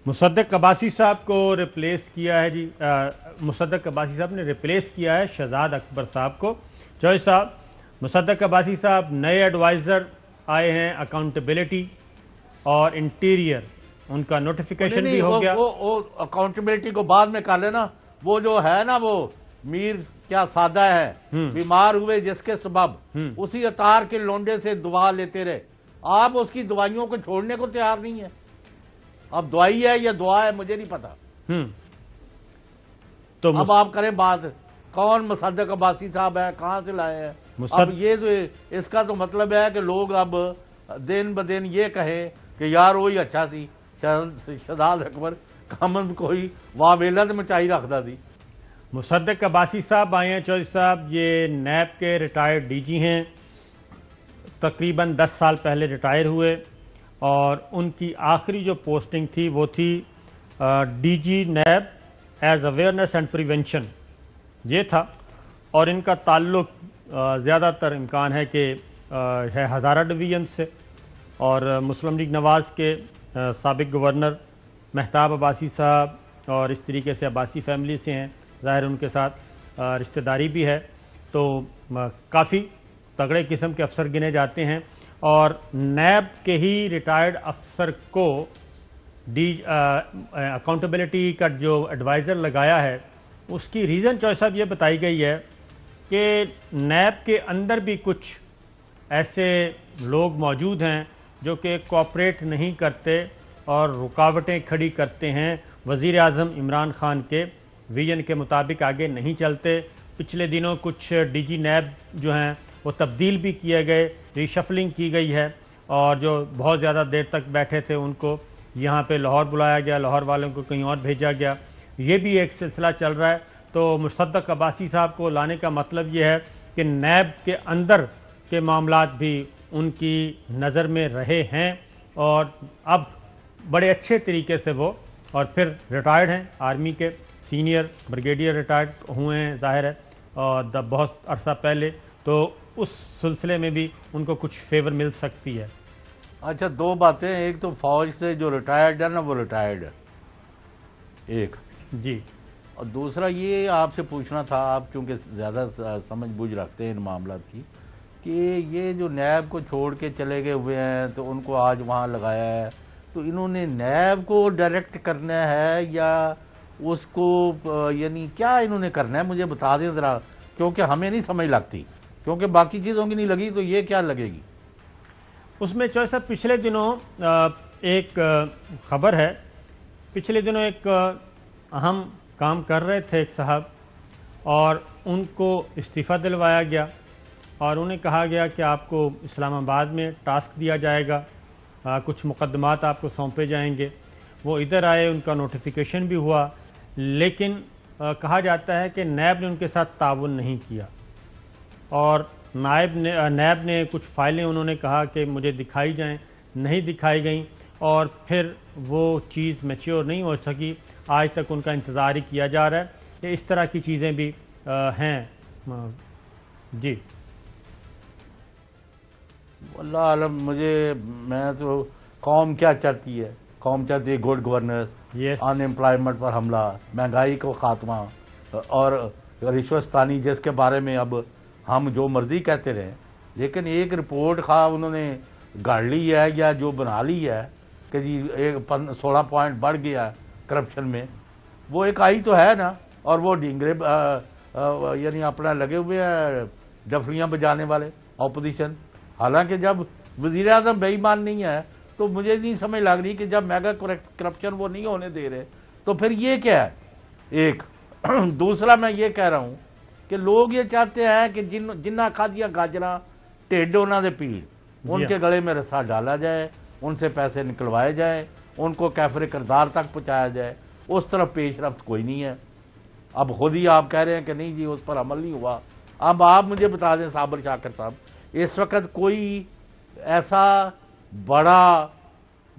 مصدق عباسی صاحب کو ریپلیس کیا ہے جی، مصدق عباسی صاحب نے ریپلیس کیا ہے شہزاد اکبر صاحب کو۔ چوہے صاحب، مصدق عباسی صاحب نئے ایڈوائزر آئے ہیں اکاؤنٹیبلٹی اور انٹیریئر، ان کا نوٹیفیکیشن بھی ہو گیا۔ وہ اکاؤنٹیبلٹی کو بعد میں کر لینا، وہ جو ہے نا وہ میر کیا سادہ ہے، بیمار ہوئے جس کے سبب اسی اطار کے لونڈے سے دعا لیتے رہے، آپ اس کی دوائیوں کو چھوڑنے کو تیار نہیں ہے۔ اب دوائی ہے یا دعا ہے مجھے نہیں پتا۔ تو اب آپ کریں بات، کون مصدق عباسی صاحب ہے، کہاں سے لائے ہیں؟ اب یہ تو اس کا تو مطلب ہے کہ لوگ اب دن بدن یہ کہیں کہ یار وہی اچھا سی شہزاد اکبر کامن کوئی واویلت مچائی رکھتا تھی۔ مصدق عباسی صاحب آئے ہیں چودھری صاحب، یہ نیب کے ریٹائرڈ ڈی جی ہیں، تقریباً 10 سال پہلے ریٹائر ہوئے، اور ان کی آخری جو پوسٹنگ تھی وہ تھی D G NAB as awareness and prevention, یہ تھا، اور ان کا تعلق زیادہ تر امکان ہے کہ ہے ہزارہ ڈویژن سے، اور مسلم لیگ نواز کے سابق گورنر مہتاب عباسی صاحب اور اس طریقے سے عباسی فیملی سے ہیں، ظاہر ان کے ساتھ رشتہ داری بھی ہے، تو کافی تگڑے قسم کے افسر گنے جاتے ہیں۔ اور نیب کے ہی ریٹائرڈ افسر کو اکاؤنٹیبلٹی کا جو ایڈوائزر لگایا ہے، اس کی ریزن چوہے صاحب یہ بتائی گئی ہے کہ نیب کے اندر بھی کچھ ایسے لوگ موجود ہیں جو کہ کوآپریٹ نہیں کرتے اور رکاوٹیں کھڑی کرتے ہیں، وزیر اعظم عمران خان کے ویژن کے مطابق آگے نہیں چلتے۔ پچھلے دنوں کچھ ڈی جی نیب جو ہیں وہ تبدیل بھی کیے گئے، ری شفلنگ کی گئی ہے، اور جو بہت زیادہ دیر تک بیٹھے تھے ان کو یہاں پہ لاہور بلایا گیا، لاہور والوں کو کہیں اور بھیجا گیا، یہ بھی ایک سلسلہ چل رہا ہے۔ تو مصدق عباسی صاحب کو لانے کا مطلب یہ ہے کہ نیب کے اندر کے معاملات بھی ان کی نظر میں رہے ہیں، اور اب بڑے اچھے طریقے سے وہ، اور پھر ریٹائرڈ ہیں آرمی کے سینئر بریگیڈیئر ریٹائرڈ ہوئے ہیں ظاہر ہے، اور بہت عرصہ پہلے، تو اس سلسلے میں بھی ان کو کچھ فیور مل سکتی ہے۔ اچھا، دو باتیں، ایک تو فوج سے جو ریٹائرڈ ہے نا وہ ریٹائرڈ ہے ایک جی، اور دوسرا یہ آپ سے پوچھنا تھا، آپ چونکہ زیادہ سمجھ بوجھ رکھتے ہیں ان معاملات کی، کہ یہ جو نیب کو چھوڑ کے چلے گئے ہوئے ہیں تو ان کو آج وہاں لگایا ہے، تو انہوں نے نیب کو ڈائریکٹ کرنا ہے یا اس کو یعنی کیا انہوں نے کرنا ہے؟ مجھے بتا دیں ذرا، کیونکہ ہمیں نہیں سمجھ لگتی، کیونکہ باقی چیزوں کی نہیں لگی تو یہ کیا لگے گی؟ اس میں چوہے صاحب پچھلے دنوں ایک خبر ہے، پچھلے دنوں ایک اہم کام کر رہے تھے ایک صاحب، اور ان کو استعفیٰ دلوایا گیا، اور انہیں کہا گیا کہ آپ کو اسلام آباد میں ٹاسک دیا جائے گا، کچھ مقدمات آپ کو سونپے جائیں گے۔ وہ ادھر آئے، ان کا نوٹیفیکیشن بھی ہوا، لیکن کہا جاتا ہے کہ نیب نے ان کے ساتھ تعاون نہیں کیا، اور نیب نے کچھ فائلیں انہوں نے کہا کہ مجھے دکھائی جائیں، نہیں دکھائی گئیں، اور پھر وہ چیز میچیور نہیں ہو سکی، آج تک ان کا انتظار ہی کیا جا رہا ہے کہ اس طرح کی چیزیں بھی ہیں۔ جی، اللہ عالم، میں تو قوم کیا چاہتی ہے؟ قوم چاہتی ہے گڈ گورننس، ان امپلائمنٹ پر حملہ، مہنگائی کو خاتمہ، اور رشوت ستانی جس کے بارے میں اب ہم جو مرضی کہتے رہے، لیکن ایک رپورٹ خواہ انہوں نے گاڑ لی ہے یا جو بنا لی ہے کہ جی 16 پوائنٹ بڑھ گیا کرپشن میں، وہ ایک آئی تو ہے نا، اور وہ ڈینگرے یعنی اپنا لگے ہوئے ہیں ڈفلیاں بجانے والے اپوزیشن، حالانکہ جب وزیر اعظم بے ایمان نہیں ہے تو مجھے نہیں سمجھ لگ رہی کہ جب میگا کرپشن وہ نہیں ہونے دے رہے تو پھر یہ کیا ہے؟ ایک دوسرا میں یہ کہہ رہا ہوں کہ لوگ یہ چاہتے ہیں کہ جنہ کھادیاں گاجراں ٹیڈ انہوں نے پیڑ، ان کے گلے میں رسا ڈالا جائے، ان سے پیسے نکلوائے جائیں، ان کو کیفر کردار تک پہنچایا جائے، اس طرف پیش رفت کوئی نہیں ہے۔ اب خود ہی آپ کہہ رہے ہیں کہ نہیں جی اس پر عمل نہیں ہوا۔ اب آپ مجھے بتا دیں صابر شاکر صاحب، اس وقت کوئی ایسا بڑا